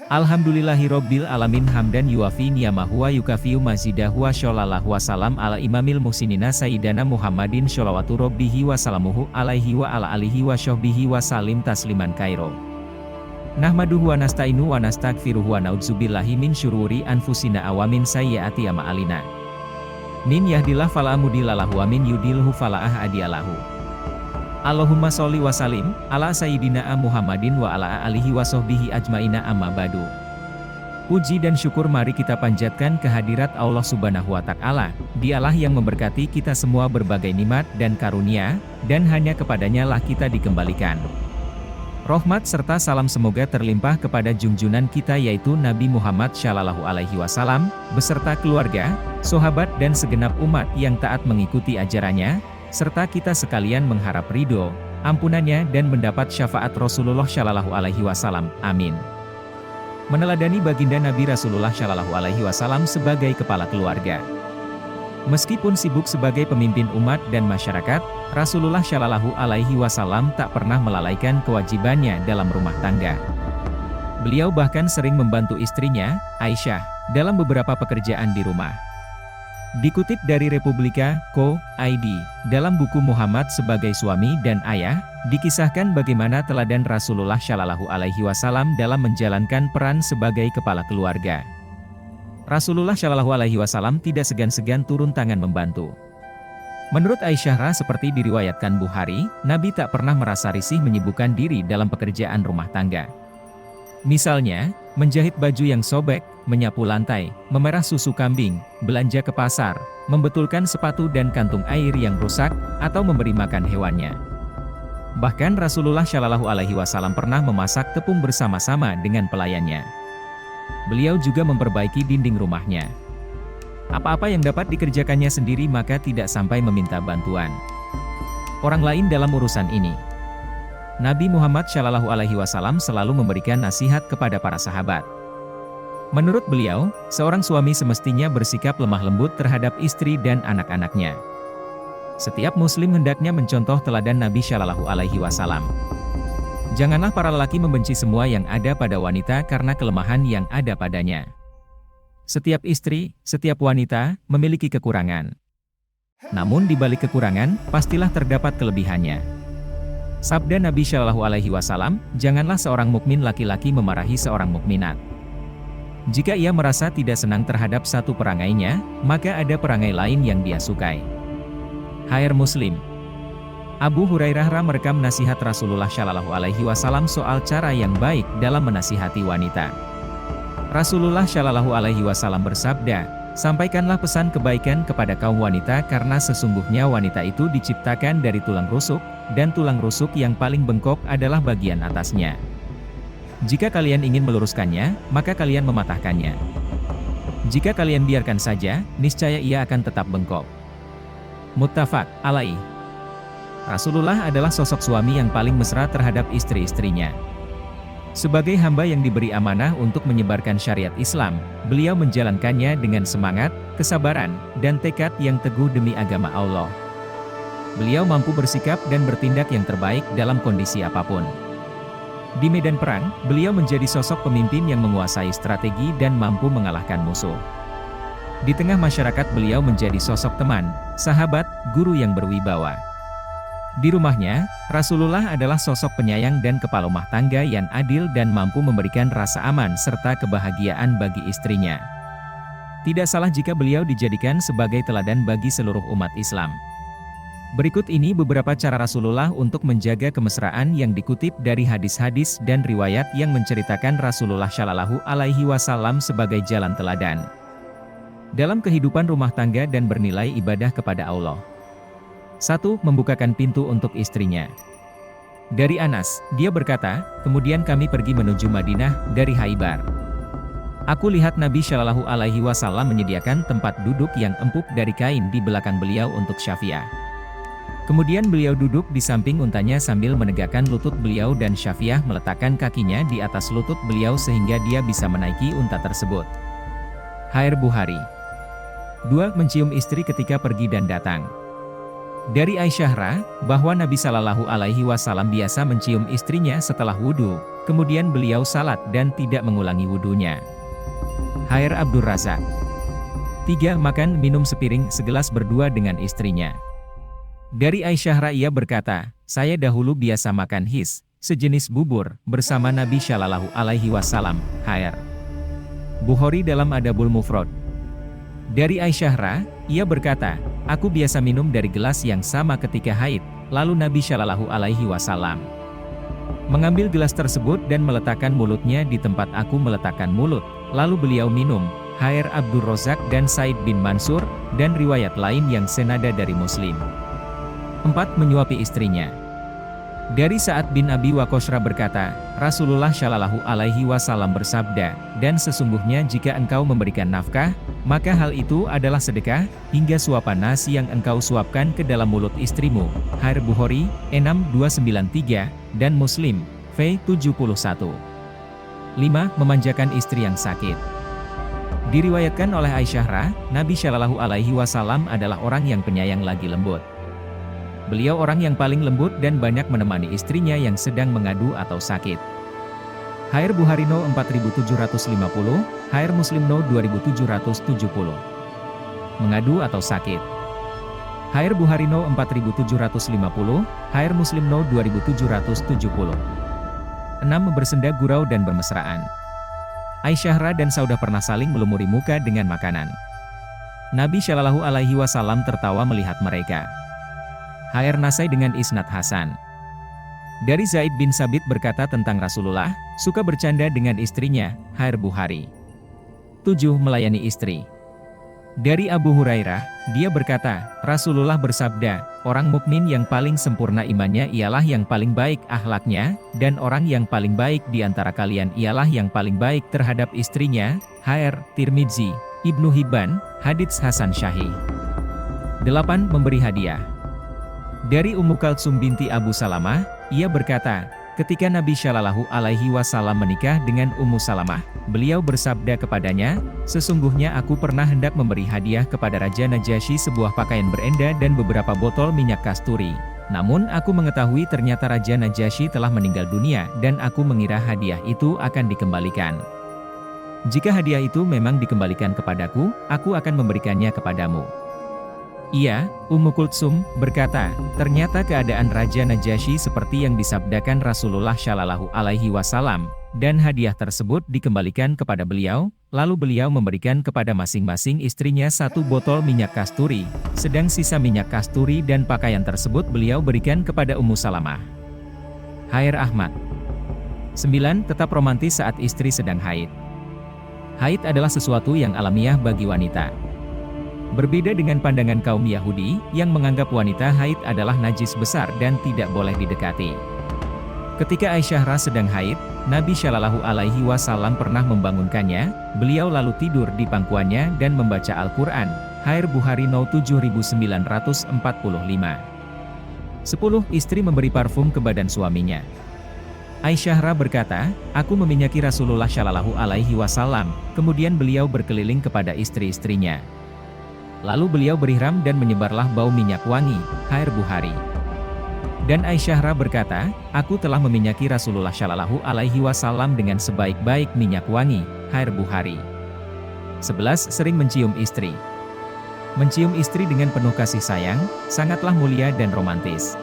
Alhamdulillahirobbil alamin hamdan yuafi ni'amahu wa yukafiu mazidahu wa shollallahu wasalam ala imamil muhsinina sayyidana Muhammadin sholawatu rabbihi wa salamuhu alaihi wa ala alihi wa syohbihi wa salim tasliman kairo. Nahmaduhu wa nasta'inu wa nasta'gfiruhu wa na'udzubillahi min syururi anfusina awamin sayyiati ama'alina. Min yahdillah fala mudhillalahu wa min yudhilhu fala hadiyalahu. Allahumma sholli wa salim ala sayyidina Muhammadin wa ala alihi wa sahbihi ajmaina amma ba'du. Puji dan syukur mari kita panjatkan kehadirat Allah Subhanahu wa Ta'ala. Dialah yang memberkati kita semua berbagai nikmat dan karunia, dan hanya kepadanya lah kita dikembalikan. Rahmat serta salam semoga terlimpah kepada junjungan kita yaitu Nabi Muhammad Shallallahu Alaihi Wasallam, beserta keluarga, sahabat dan segenap umat yang taat mengikuti ajarannya, serta kita sekalian mengharap ridho, ampunannya dan mendapat syafaat Rasulullah Shallallahu Alaihi Wasallam. Amin. Meneladani baginda Nabi Rasulullah Shallallahu Alaihi Wasallam sebagai kepala keluarga. Meskipun sibuk sebagai pemimpin umat dan masyarakat, Rasulullah Shallallahu Alaihi Wasallam tak pernah melalaikan kewajibannya dalam rumah tangga. Beliau bahkan sering membantu istrinya, Aisyah, dalam beberapa pekerjaan di rumah. Dikutip dari Republika.co.id, dalam buku Muhammad sebagai suami dan ayah, dikisahkan bagaimana teladan Rasulullah Shallallahu Alaihi Wasallam dalam menjalankan peran sebagai kepala keluarga. Rasulullah Shallallahu Alaihi Wasallam tidak segan-segan turun tangan membantu. Menurut Aisyah, seperti diriwayatkan Bukhari, Nabi tak pernah merasa risih menyibukkan diri dalam pekerjaan rumah tangga. Misalnya, menjahit baju yang sobek, menyapu lantai, memerah susu kambing, belanja ke pasar, membetulkan sepatu dan kantung air yang rusak, atau memberi makan hewannya. Bahkan Rasulullah Shallallahu Alaihi Wasallam pernah memasak tepung bersama-sama dengan pelayannya. Beliau juga memperbaiki dinding rumahnya. Apa-apa yang dapat dikerjakannya sendiri maka tidak sampai meminta bantuan orang lain dalam urusan ini. Nabi Muhammad Shallallahu Alaihi Wasallam selalu memberikan nasihat kepada para sahabat. Menurut beliau, seorang suami semestinya bersikap lemah lembut terhadap istri dan anak-anaknya. Setiap muslim hendaknya mencontoh teladan Nabi Shallallahu Alaihi Wasallam. Janganlah para lelaki membenci semua yang ada pada wanita karena kelemahan yang ada padanya. Setiap istri, setiap wanita, memiliki kekurangan. Namun di balik kekurangan, pastilah terdapat kelebihannya. Sabda Nabi Shallallahu Alaihi Wasallam, janganlah seorang mukmin laki-laki memarahi seorang mukminat. Jika ia merasa tidak senang terhadap satu perangainya, maka ada perangai lain yang dia sukai. HR Muslim. Abu Hurairah merekam nasihat Rasulullah Shallallahu Alaihi Wasallam soal cara yang baik dalam menasihati wanita. Rasulullah Shallallahu Alaihi Wasallam bersabda, sampaikanlah pesan kebaikan kepada kaum wanita karena sesungguhnya wanita itu diciptakan dari tulang rusuk, dan tulang rusuk yang paling bengkok adalah bagian atasnya. Jika kalian ingin meluruskannya, maka kalian mematahkannya. Jika kalian biarkan saja, niscaya ia akan tetap bengkok. Muttafaq alaih. Rasulullah adalah sosok suami yang paling mesra terhadap istri-istrinya. Sebagai hamba yang diberi amanah untuk menyebarkan syariat Islam, beliau menjalankannya dengan semangat, kesabaran, dan tekad yang teguh demi agama Allah. Beliau mampu bersikap dan bertindak yang terbaik dalam kondisi apapun. Di medan perang, beliau menjadi sosok pemimpin yang menguasai strategi dan mampu mengalahkan musuh. Di tengah masyarakat beliau menjadi sosok teman, sahabat, guru yang berwibawa. Di rumahnya, Rasulullah adalah sosok penyayang dan kepala rumah tangga yang adil dan mampu memberikan rasa aman serta kebahagiaan bagi istrinya. Tidak salah jika beliau dijadikan sebagai teladan bagi seluruh umat Islam. Berikut ini beberapa cara Rasulullah untuk menjaga kemesraan yang dikutip dari hadis-hadis dan riwayat yang menceritakan Rasulullah Shallallahu Alaihi Wasallam sebagai jalan teladan dalam kehidupan rumah tangga dan bernilai ibadah kepada Allah. 1. Membukakan pintu untuk istrinya. Dari Anas, dia berkata, kemudian kami pergi menuju Madinah dari Khaibar. Aku lihat Nabi Shallallahu Alaihi Wasallam menyediakan tempat duduk yang empuk dari kain di belakang beliau untuk Syafi'ah. Kemudian beliau duduk di samping untanya sambil menegakkan lutut beliau dan Syafi'ah meletakkan kakinya di atas lutut beliau sehingga dia bisa menaiki unta tersebut. HR Bukhari. 2. Mencium istri ketika pergi dan datang. Dari Aisyah Ra, bahwa Nabi Shallallahu Alaihi Wasallam biasa mencium istrinya setelah wudhu, kemudian beliau salat dan tidak mengulangi wudhunya. Hair Abdur Razak. 3. Makan minum sepiring segelas berdua dengan istrinya. Dari Aisyah Ra ia berkata, saya dahulu biasa makan his, sejenis bubur, bersama Nabi Shallallahu Alaihi Wasallam. Hair Bukhari dalam Adabul Mufrad. Dari Aisyah Ra, ia berkata, aku biasa minum dari gelas yang sama ketika haid, lalu Nabi Shallallahu Alaihi Wasallam mengambil gelas tersebut dan meletakkan mulutnya di tempat aku meletakkan mulut, lalu beliau minum. Hair Abdur Razak dan Said bin Mansur, dan riwayat lain yang senada dari Muslim. 4. Menyuapi istrinya. Dari Sa'ad bin Abi Waqqas berkata, Rasulullah Shallallahu Alaihi Wasallam bersabda, dan sesungguhnya jika engkau memberikan nafkah, maka hal itu adalah sedekah, hingga suapan nasi yang engkau suapkan ke dalam mulut istrimu. Hair Bukhari, 6293, dan Muslim, V71. 5. Memanjakan istri yang sakit. Diriwayatkan oleh Aisyah Ra, Nabi Shallallahu Alaihi Wasallam adalah orang yang penyayang lagi lembut. Beliau orang yang paling lembut dan banyak menemani istrinya yang sedang mengadu atau sakit. Hair Bukhari No 4750, Hair Muslim No 2770. Mengadu atau sakit. Hair Bukhari No 4750, Hair Muslim No 2770. 6. Bersenda gurau dan bermesraan. Aisyah Ra dan Saudah pernah saling melumuri muka dengan makanan. Nabi Shallallahu Alaihi Wasallam tertawa melihat mereka. Hair Nasai dengan isnad Hasan. Dari Zaid bin Sabit berkata tentang Rasulullah, suka bercanda dengan istrinya. Hair Bukhari. 7. Melayani istri. Dari Abu Hurairah, dia berkata, Rasulullah bersabda, orang mukmin yang paling sempurna imannya ialah yang paling baik akhlaknya, dan orang yang paling baik di antara kalian ialah yang paling baik terhadap istrinya. Hair Tirmidzi, Ibnu Hibban, hadits Hasan Syahih. 8. Memberi hadiah. Dari Ummu Kalsum binti Abu Salamah, ia berkata, ketika Nabi Shallallahu Alaihi Wasallam menikah dengan Ummu Salamah, beliau bersabda kepadanya, sesungguhnya aku pernah hendak memberi hadiah kepada Raja Najasyi sebuah pakaian berenda dan beberapa botol minyak kasturi. Namun aku mengetahui ternyata Raja Najasyi telah meninggal dunia dan aku mengira hadiah itu akan dikembalikan. Jika hadiah itu memang dikembalikan kepadaku, aku akan memberikannya kepadamu. Ia, Ummu Kultsum, berkata, ternyata keadaan Raja Najasyi seperti yang disabdakan Rasulullah Shallallahu Alaihi Wasallam, dan hadiah tersebut dikembalikan kepada beliau, lalu beliau memberikan kepada masing-masing istrinya 1 botol minyak kasturi, sedang sisa minyak kasturi dan pakaian tersebut beliau berikan kepada Ummu Salamah. Hair Ahmad. 9. Tetap romantis saat istri sedang haid. Haid adalah sesuatu yang alamiah bagi wanita. Berbeda dengan pandangan kaum Yahudi, yang menganggap wanita haid adalah najis besar dan tidak boleh didekati. Ketika Aisyah Ra sedang haid, Nabi Shallallahu Alaihi Wasallam pernah membangunkannya, beliau lalu tidur di pangkuannya dan membaca Al-Quran. Hair Bukhari No 7945. 10. Istri memberi parfum ke badan suaminya. Aisyah Ra berkata, aku meminyaki Rasulullah Shallallahu Alaihi Wasallam, kemudian beliau berkeliling kepada istri-istrinya. Lalu beliau berihram dan menyebarlah bau minyak wangi. Hair Bukhari. Dan Aisyah Ra berkata, aku telah meminyaki Rasulullah Shallallahu Alaihi Wasallam dengan sebaik-baik minyak wangi. Hair Bukhari. 11. Sering mencium istri. Mencium istri dengan penuh kasih sayang, sangatlah mulia dan romantis.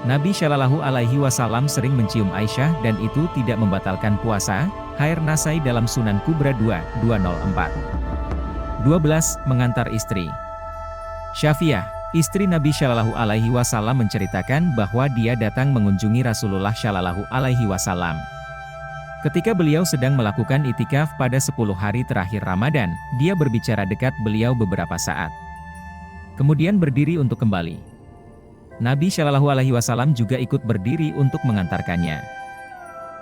Nabi Shallallahu Alaihi Wasallam sering mencium Aisyah dan itu tidak membatalkan puasa. Hair Nasai dalam Sunan Kubra 2/204. 12. Mengantar istri. Syafiyah, istri Nabi Shallallahu Alaihi Wasallam menceritakan bahwa dia datang mengunjungi Rasulullah Shallallahu Alaihi Wasallam. Ketika beliau sedang melakukan itikaf pada 10 hari terakhir Ramadan, dia berbicara dekat beliau beberapa saat. Kemudian berdiri untuk kembali. Nabi Shallallahu Alaihi Wasallam juga ikut berdiri untuk mengantarkannya.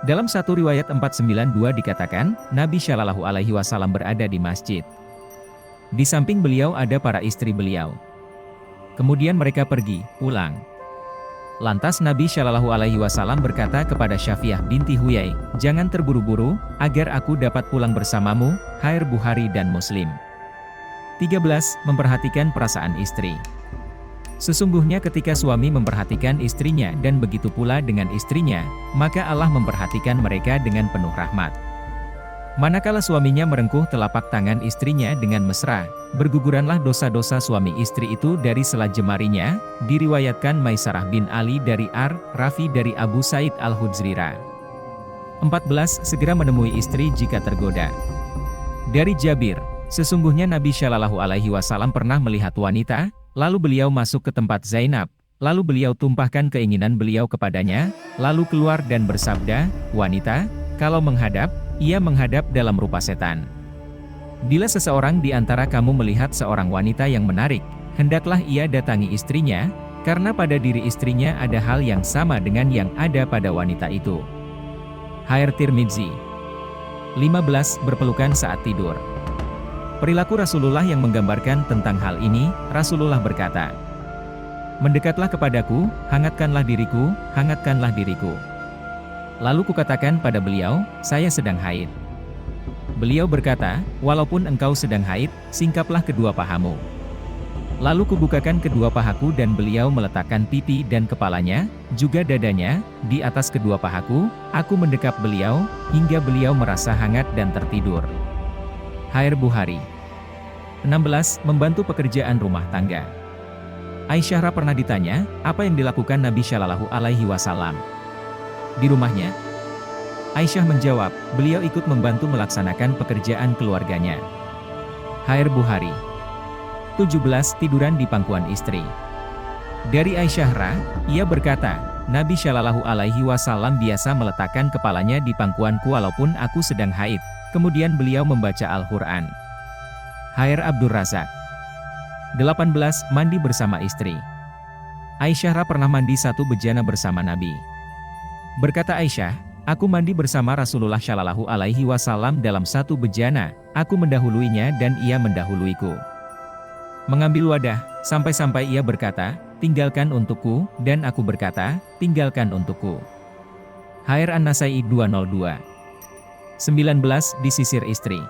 Dalam satu riwayat 492 dikatakan, Nabi Shallallahu Alaihi Wasallam berada di masjid. Di samping beliau ada para istri beliau. Kemudian mereka pergi, pulang. Lantas Nabi Shallallahu Alaihi Wasallam berkata kepada Syafiyah binti Huyai, jangan terburu-buru, agar aku dapat pulang bersamamu. Hair Bukhari dan Muslim. 13. Memperhatikan perasaan istri. Sesungguhnya ketika suami memperhatikan istrinya dan begitu pula dengan istrinya, maka Allah memperhatikan mereka dengan penuh rahmat. Manakala suaminya merengkuh telapak tangan istrinya dengan mesra, berguguranlah dosa-dosa suami istri itu dari sela jemarinya, diriwayatkan Maisarah bin Ali dari Rafi dari Abu Said Al-Hudzrira. 14. Segera menemui istri jika tergoda. Dari Jabir, sesungguhnya Nabi Shallallahu Alaihi Wasallam pernah melihat wanita, lalu beliau masuk ke tempat Zainab, lalu beliau tumpahkan keinginan beliau kepadanya, lalu keluar dan bersabda, "Wanita, kalau menghadap, ia menghadap dalam rupa setan. Bila seseorang di antara kamu melihat seorang wanita yang menarik, hendaklah ia datangi istrinya, karena pada diri istrinya ada hal yang sama dengan yang ada pada wanita itu." Hair Tirmidzi. 15. Berpelukan saat tidur. Perilaku Rasulullah yang menggambarkan tentang hal ini, Rasulullah berkata, "Mendekatlah kepadaku, hangatkanlah diriku, hangatkanlah diriku." Lalu kukatakan pada beliau, "Saya sedang haid." Beliau berkata, "Walaupun engkau sedang haid, singkaplah kedua pahamu." Lalu kubukakan kedua pahaku dan beliau meletakkan pipi dan kepalanya, juga dadanya, di atas kedua pahaku, aku mendekap beliau, hingga beliau merasa hangat dan tertidur. Hair Bukhari. 16. Membantu pekerjaan rumah tangga. Aisyah pernah ditanya, apa yang dilakukan Nabi Shallallahu Alaihi Wasallam di rumahnya? Aisyah menjawab, beliau ikut membantu melaksanakan pekerjaan keluarganya. Hair Bukhari. 17. Tiduran di pangkuan istri. Dari Aisyah, ia berkata, Nabi Shallallahu Alaihi Wasallam biasa meletakkan kepalanya di pangkuanku walaupun aku sedang haid, kemudian beliau membaca Al-Quran. Hair Abdur Razak. 18. Mandi bersama istri. Aisyah pernah mandi satu bejana bersama Nabi. Berkata Aisyah, aku mandi bersama Rasulullah Shallallahu Alaihi Wasallam dalam satu bejana, aku mendahuluinya dan ia mendahuluiku. Mengambil wadah, sampai-sampai ia berkata, tinggalkan untukku, dan aku berkata, tinggalkan untukku. Hair An-Nasai 202. 19. Disisir istri.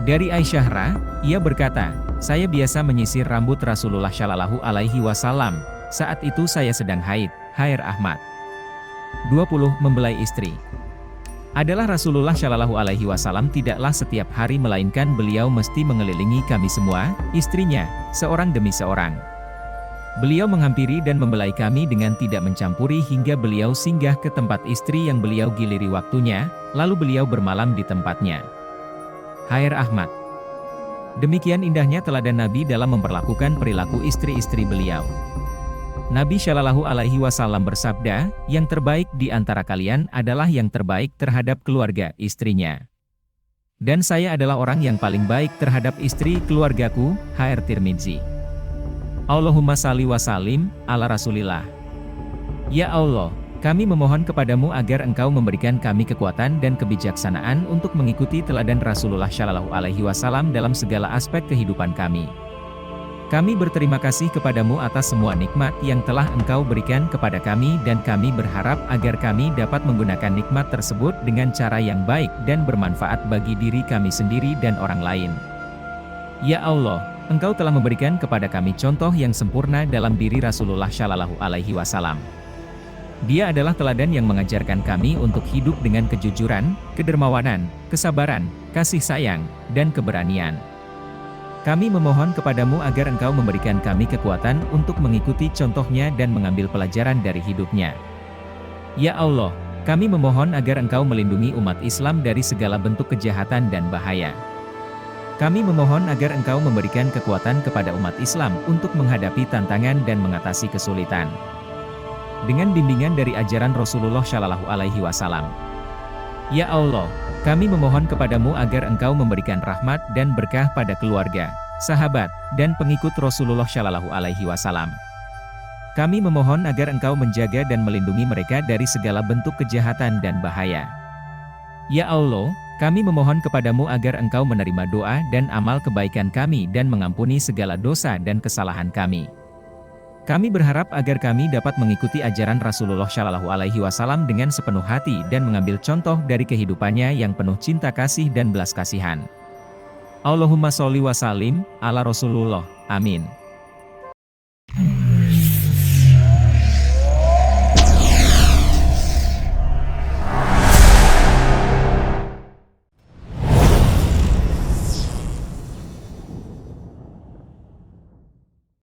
Dari Aisyah, ia berkata, saya biasa menyisir rambut Rasulullah Shallallahu Alaihi Wasallam, saat itu saya sedang haid. Hair Ahmad. 20. Membelai istri. Adalah Rasulullah Shallallahu Alaihi Wasallam tidaklah setiap hari melainkan beliau mesti mengelilingi kami semua, istrinya, seorang demi seorang. Beliau menghampiri dan membelai kami dengan tidak mencampuri hingga beliau singgah ke tempat istri yang beliau giliri waktunya, lalu beliau bermalam di tempatnya. Hair Ahmad. Demikian indahnya teladan Nabi dalam memperlakukan perilaku istri-istri beliau. Nabi Shallallahu Alaihi Wasallam bersabda, yang terbaik di antara kalian adalah yang terbaik terhadap keluarga istrinya. Dan saya adalah orang yang paling baik terhadap istri keluargaku. Hair Tirmidzi. Allahumma salli wa sallim ala Rasulillah. Ya Allah, kami memohon kepadamu agar engkau memberikan kami kekuatan dan kebijaksanaan untuk mengikuti teladan Rasulullah Shallallahu Alaihi Wasallam dalam segala aspek kehidupan kami. Kami berterima kasih kepadamu atas semua nikmat yang telah engkau berikan kepada kami dan kami berharap agar kami dapat menggunakan nikmat tersebut dengan cara yang baik dan bermanfaat bagi diri kami sendiri dan orang lain. Ya Allah, engkau telah memberikan kepada kami contoh yang sempurna dalam diri Rasulullah Shallallahu Alaihi Wasallam. Dia adalah teladan yang mengajarkan kami untuk hidup dengan kejujuran, kedermawanan, kesabaran, kasih sayang, dan keberanian. Kami memohon kepadamu agar engkau memberikan kami kekuatan untuk mengikuti contohnya dan mengambil pelajaran dari hidupnya. Ya Allah, kami memohon agar engkau melindungi umat Islam dari segala bentuk kejahatan dan bahaya. Kami memohon agar engkau memberikan kekuatan kepada umat Islam untuk menghadapi tantangan dan mengatasi kesulitan. Dengan bimbingan dari ajaran Rasulullah Shallallahu Alaihi Wasallam. Ya Allah, kami memohon kepadamu agar engkau memberikan rahmat dan berkah pada keluarga, sahabat, dan pengikut Rasulullah Shallallahu Alaihi Wasallam. Kami memohon agar engkau menjaga dan melindungi mereka dari segala bentuk kejahatan dan bahaya. Ya Allah, kami memohon kepadamu agar engkau menerima doa dan amal kebaikan kami dan mengampuni segala dosa dan kesalahan kami. Kami berharap agar kami dapat mengikuti ajaran Rasulullah Shallallahu Alaihi Wasallam dengan sepenuh hati dan mengambil contoh dari kehidupannya yang penuh cinta kasih dan belas kasihan. Allahumma sholli wa sallim ala Rasulullah. Amin.